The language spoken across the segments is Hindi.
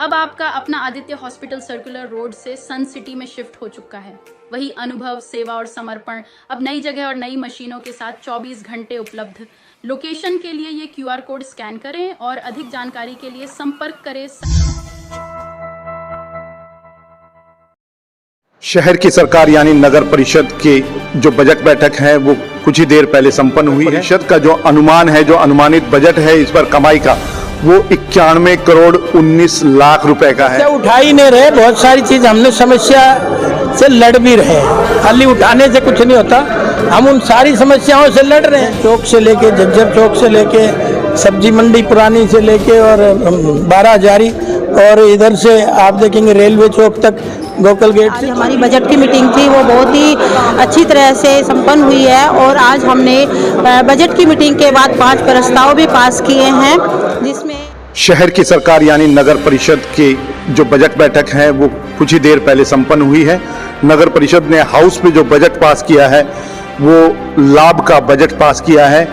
अब आपका अपना आदित्य हॉस्पिटल सर्कुलर रोड से सन सिटी में शिफ्ट हो चुका है। वही अनुभव, सेवा और समर्पण अब नई जगह और नई मशीनों के साथ 24 घंटे उपलब्ध। लोकेशन के लिए ये QR कोड स्कैन करें और अधिक जानकारी के लिए संपर्क करें। शहर की सरकार यानी नगर परिषद के जो बजट बैठक है वो कुछ ही देर पहले संपन्न हुई है। परिषद का जो अनुमान है, जो अनुमानित बजट है इस बार कमाई का, वो 91 करोड़ 19 लाख रुपए का है। उठा ही नहीं रहे, बहुत सारी चीज हमने समस्या से लड़ भी रहे हैं। खाली उठाने से कुछ नहीं होता, हम उन सारी समस्याओं से लड़ रहे हैं। चौक से लेके झज्जर चौक से लेके सब्जी मंडी पुरानी से लेके और 12 हजारी और इधर से आप देखेंगे रेलवे चौक तक गोकुल गेट। आज हमारी बजट की मीटिंग थी, वो बहुत ही अच्छी तरह से संपन्न हुई है और आज हमने बजट की मीटिंग के बाद 5 प्रस्ताव भी पास किए हैं, जिसमें शहर की सरकार यानी नगर परिषद के जो बजट बैठक है वो कुछ ही देर पहले संपन्न हुई है। नगर परिषद ने हाउस में जो बजट पास किया है वो लाभ का बजट पास किया है।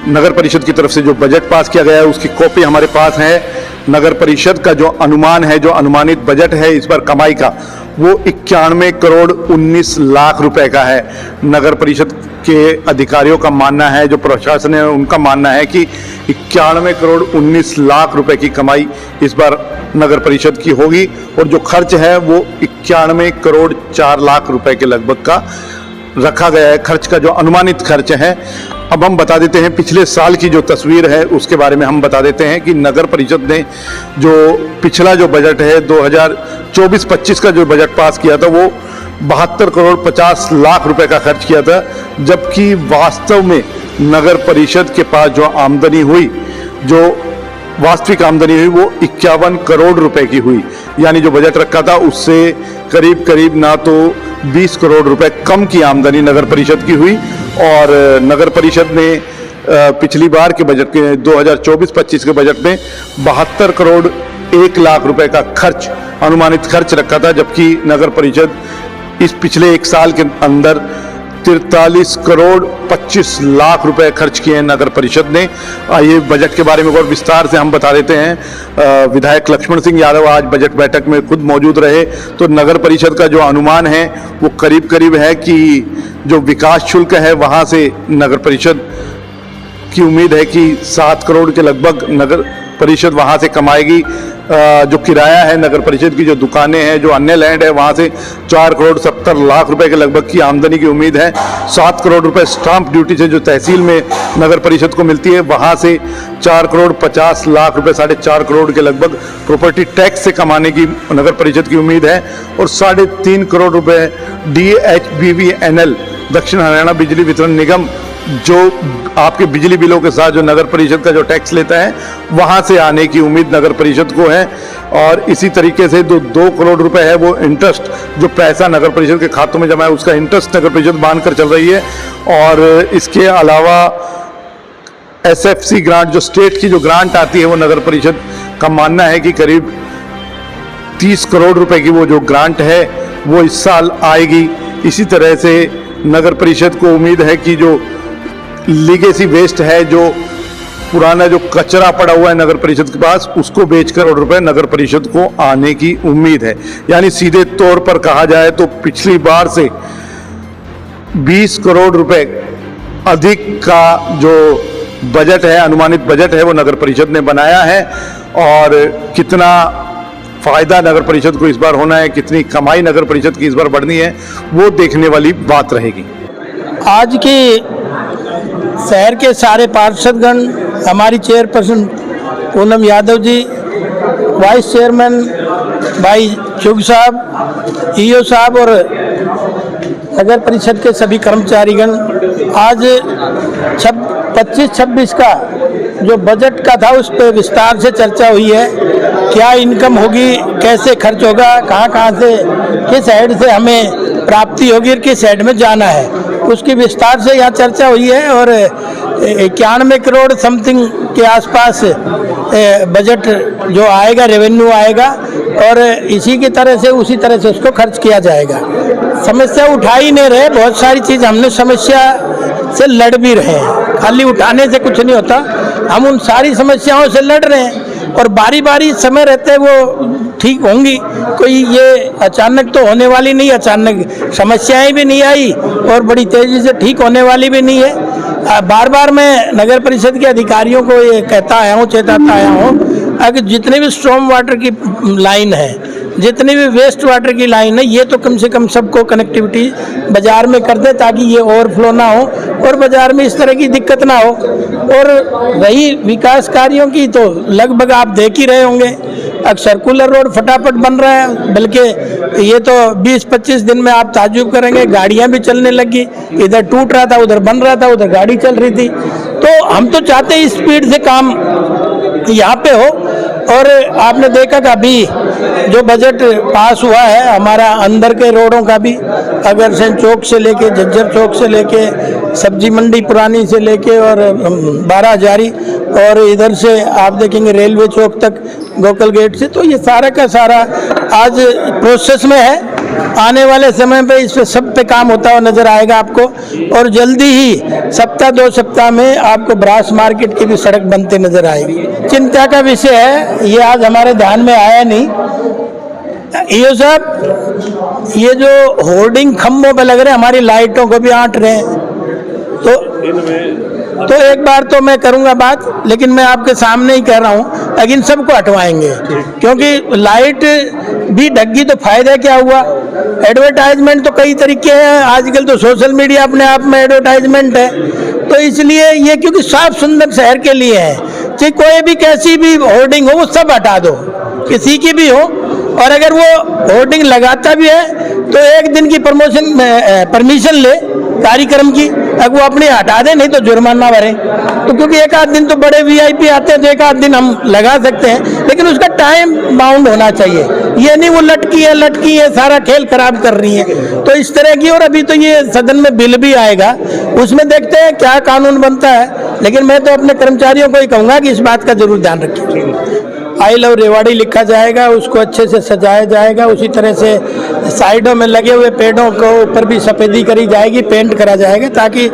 नगर परिषद की तरफ से जो बजट पास किया गया है उसकी कॉपी हमारे पास है। नगर परिषद का जो अनुमान है, जो अनुमानित बजट है इस बार कमाई का, वो 91 करोड़ 19 लाख रुपए का है। नगर परिषद के अधिकारियों का मानना है, जो प्रशासन है उनका मानना है कि 91 करोड़ 19 लाख रुपए की कमाई इस बार नगर परिषद की होगी और जो खर्च है वो 91 करोड़ 4 लाख रुपए के लगभग का रखा गया है। खर्च का जो अनुमानित खर्च है, अब हम बता देते हैं पिछले साल की जो तस्वीर है उसके बारे में हम बता देते हैं कि नगर परिषद ने जो पिछला जो बजट है 2024-25 का जो बजट पास किया था वो 72 करोड़ 50 लाख रुपए का खर्च किया था, जबकि वास्तव में नगर परिषद के पास जो आमदनी हुई, जो वास्तविक आमदनी हुई वो 51 करोड़ रुपए की हुई। यानी जो बजट रखा था उससे करीब करीब ना तो 20 करोड़ रुपए कम की आमदनी नगर परिषद की हुई। और नगर परिषद ने पिछली बार के बजट के 2024-25 के बजट में 72 करोड़ 1 लाख रुपए का खर्च, अनुमानित खर्च रखा था, जबकि नगर परिषद इस पिछले एक साल के अंदर 43 करोड़ 25 लाख रुपए खर्च किए हैं नगर परिषद ने। आइए बजट के बारे में और विस्तार से हम बता देते हैं। विधायक लक्ष्मण सिंह यादव आज बजट बैठक में खुद मौजूद रहे, तो नगर परिषद का जो अनुमान है वो करीब करीब है कि जो विकास शुल्क है वहाँ से नगर परिषद की उम्मीद है कि 7 करोड़ के लगभग नगर परिषद वहाँ से कमाएगी। जो किराया है नगर परिषद की, जो दुकानें हैं, जो अन्य लैंड है, वहाँ से 4 करोड़ 70 लाख रुपए के लगभग की आमदनी की उम्मीद है। 7 करोड़ रुपए स्टाम्प ड्यूटी से जो तहसील में नगर परिषद को मिलती है वहाँ से 4 करोड़ 50 लाख रुपए, 4.5 करोड़ के लगभग प्रॉपर्टी टैक्स से कमाने की नगर परिषद की उम्मीद है। और 3.5 करोड़ रुपए DHBVNL दक्षिण हरियाणा बिजली वितरण निगम, जो आपके बिजली बिलों के साथ जो नगर परिषद का जो टैक्स लेता है वहाँ से आने की उम्मीद नगर परिषद को है। और इसी तरीके से जो 2 करोड़ रुपए है वो इंटरेस्ट, जो पैसा नगर परिषद के खातों में जमा है उसका इंटरेस्ट नगर परिषद बांध कर चल रही है। और इसके अलावा SFC ग्रांट, जो स्टेट की जो ग्रांट आती है, वो नगर परिषद का मानना है कि करीब 30 करोड़ रुपए की वो जो ग्रांट है वो इस साल आएगी। इसी तरह से नगर परिषद को उम्मीद है कि जो लीगेसी वेस्ट है, जो पुराना जो कचरा पड़ा हुआ है नगर परिषद के पास, उसको बेचकर करोड़ रुपए नगर परिषद को आने की उम्मीद है। यानी सीधे तौर पर कहा जाए तो पिछली बार से 20 करोड़ रुपए अधिक का जो बजट है, अनुमानित बजट है, वो नगर परिषद ने बनाया है। और कितना फायदा नगर परिषद को इस बार होना है, कितनी कमाई नगर परिषद की इस बार बढ़नी है, वो देखने वाली बात रहेगी। आज की शहर के सारे पार्षदगण, हमारी chairperson Poonam Yadav ji, vice chairman भाई चुग साहब, EO साहब और नगर परिषद के सभी कर्मचारीगण, आज 25-26 का जो बजट का था उस पर विस्तार से चर्चा हुई है। क्या इनकम होगी, कैसे खर्च होगा, कहाँ से, किस साइड से हमें प्राप्ति होगी और किस साइड में जाना है, उसकी विस्तार से यहाँ चर्चा हुई है। और 91 करोड़ समथिंग के आसपास बजट जो आएगा, रेवेन्यू आएगा और इसी की तरह से उसी तरह से उसको खर्च किया जाएगा। समस्या उठा ही नहीं रहे, बहुत सारी चीज़ हमने समस्या से लड़ भी रहे हैं। खाली उठाने से कुछ नहीं होता, हम उन सारी समस्याओं से लड़ रहे हैं। और बारी बारी समय रहते वो ठीक होंगी। कोई ये अचानक तो होने वाली नहीं, अचानक समस्याएं भी नहीं आई और बड़ी तेज़ी से ठीक होने वाली भी नहीं है। बार बार मैं नगर परिषद के अधिकारियों को ये कहता आया हूँ, चेताता आया हूँ, अगर जितने भी स्टॉर्म वाटर की लाइन है, जितनी भी वेस्ट वाटर की लाइन है, ये तो कम से कम सबको कनेक्टिविटी बाज़ार में कर दे ताकि ये ओवरफ्लो ना हो और बाज़ार में इस तरह की दिक्कत ना हो। और रही विकास कार्यों की, तो लगभग आप देख ही रहे होंगे, अब सर्कुलर रोड फटाफट बन रहा है, बल्कि ये तो 20-25 दिन में आप ताज्जुब करेंगे, गाड़ियां भी चलने लगी। इधर टूट रहा था, उधर बन रहा था, उधर गाड़ी चल रही थी। तो हम तो चाहते हैं स्पीड से काम यहाँ पे हो। और आपने देखा कि अभी जो बजट पास हुआ है हमारा अंदर के रोडों का भी, अग्रसेन चौक से लेके झज्जर चौक से लेके सब्जी मंडी पुरानी से लेके और 12 हजारी और इधर से आप देखेंगे रेलवे चौक तक गोकुल गेट से, तो ये सारा का सारा आज प्रोसेस में है। आने वाले समय पे इस पे सब पे काम होता हुआ नजर आएगा आपको और जल्दी ही सप्ताह 2 सप्ताह में आपको ब्रास मार्केट की भी सड़क बनते नजर आएगी। चिंता का विषय है, ये आज हमारे ध्यान में आया नहीं। ये साहब, ये जो होर्डिंग खम्भों पे लग रहे हैं, हमारी लाइटों को भी आंट रहे हैं। तो एक बार तो मैं करूंगा बात, लेकिन मैं आपके सामने ही कह रहा हूं, लेकिन सबको हटवाएंगे, क्योंकि लाइट भी ढक गई तो फायदा क्या हुआ। एडवर्टाइजमेंट तो कई तरीके हैं, आजकल तो सोशल मीडिया अपने आप में एडवर्टाइजमेंट है। तो इसलिए ये क्योंकि साफ सुंदर शहर के लिए है, चाहे कोई भी कैसी भी होर्डिंग हो वो सब हटा दो, किसी की भी हो। और अगर वो होर्डिंग लगाता भी है तो एक दिन की परमिशन ले कार्यक्रम की, अगर वो अपने हटा दे, नहीं तो जुर्माना भरे। तो क्योंकि एक आध दिन तो बड़े वीआईपी आते हैं तो एक आध दिन हम लगा सकते हैं, लेकिन उसका टाइम बाउंड होना चाहिए। ये नहीं वो लटकी है सारा खेल खराब कर रही है, तो इस तरह की। और अभी तो ये सदन में बिल भी आएगा, उसमें देखते हैं क्या कानून बनता है। लेकिन मैं तो अपने कर्मचारियों को ही कहूँगा कि इस बात का जरूर ध्यान रखें। आई लव रेवाड़ी लिखा जाएगा, उसको अच्छे से सजाया जाएगा, उसी तरह से साइडों में लगे हुए पेड़ों को ऊपर भी सफेदी करी जाएगी, पेंट करा जाएगा ताकि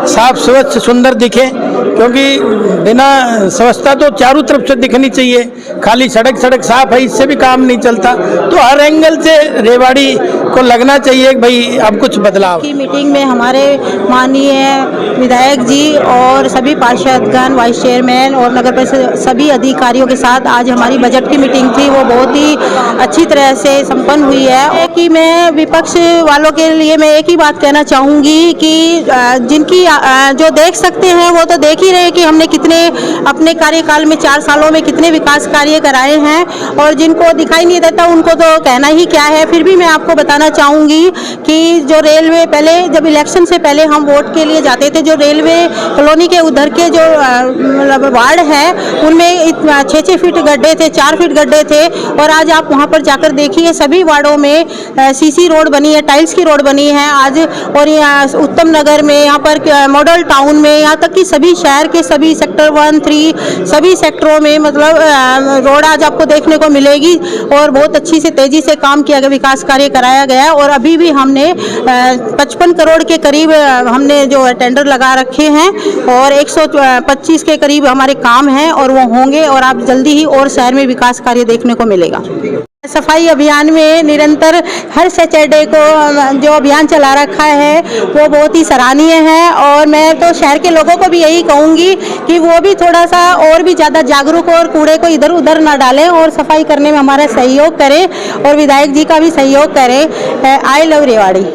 साफ स्वच्छ सुंदर दिखे। क्योंकि बिना स्वच्छता तो चारों तरफ से दिखनी चाहिए, खाली सड़क साफ है इससे भी काम नहीं चलता। तो हर एंगल से रेवाड़ी को लगना चाहिए कि भाई अब कुछ बदलाव। की मीटिंग में हमारे माननीय विधायक जी और सभी पार्षदगण, वाइस चेयरमैन और नगर परिषद सभी अधिकारियों के साथ आज हमारी बजट की मीटिंग थी, वो बहुत ही अच्छी तरह से संपन्न हुई है। कि मैं विपक्ष वालों के लिए मैं एक ही बात कहना चाहूँगी कि जिनकी जो देख सकते हैं वो तो देख ही रहे कि हमने कितने अपने कार्यकाल में 4 सालों में कितने विकास कार्य कराए हैं, और जिनको दिखाई नहीं देता उनको तो कहना ही क्या है। फिर भी मैं आपको बताना चाहूँगी कि जो रेलवे, पहले जब इलेक्शन से पहले हम वोट के लिए जाते थे, जो रेलवे कॉलोनी के उधर के जो मतलब वार्ड है उनमें 6-6 फीट गड्ढे थे, 4 फीट गड्ढे थे। और आज आप वहाँ पर जाकर देखिए सभी वार्डों में सीसी रोड बनी है, टाइल्स की रोड बनी है आज। और यहाँ उत्तम नगर में, यहाँ पर मॉडल टाउन में, यहाँ तक कि सभी शहर के सभी सेक्टर 1, 3 सभी सेक्टरों में मतलब रोड आज आपको देखने को मिलेगी। और बहुत अच्छी से तेजी से काम किया गया, विकास कार्य कराया गया। और अभी भी हमने 55 करोड़ के करीब हमने जो टेंडर लगा रखे हैं और 125 के करीब हमारे काम हैं और वो होंगे, और आप जल्दी ही और शहर में विकास कार्य देखने को मिलेगा। सफाई अभियान में निरंतर हर सैटरडे को जो अभियान चला रखा है वो बहुत ही सराहनीय है। और मैं तो शहर के लोगों को भी यही कहूँगी कि वो भी थोड़ा सा और भी ज़्यादा जागरूक हो और कूड़े को इधर उधर ना डालें और सफाई करने में हमारा सहयोग करें और विधायक जी का भी सहयोग करें। I love Rewari.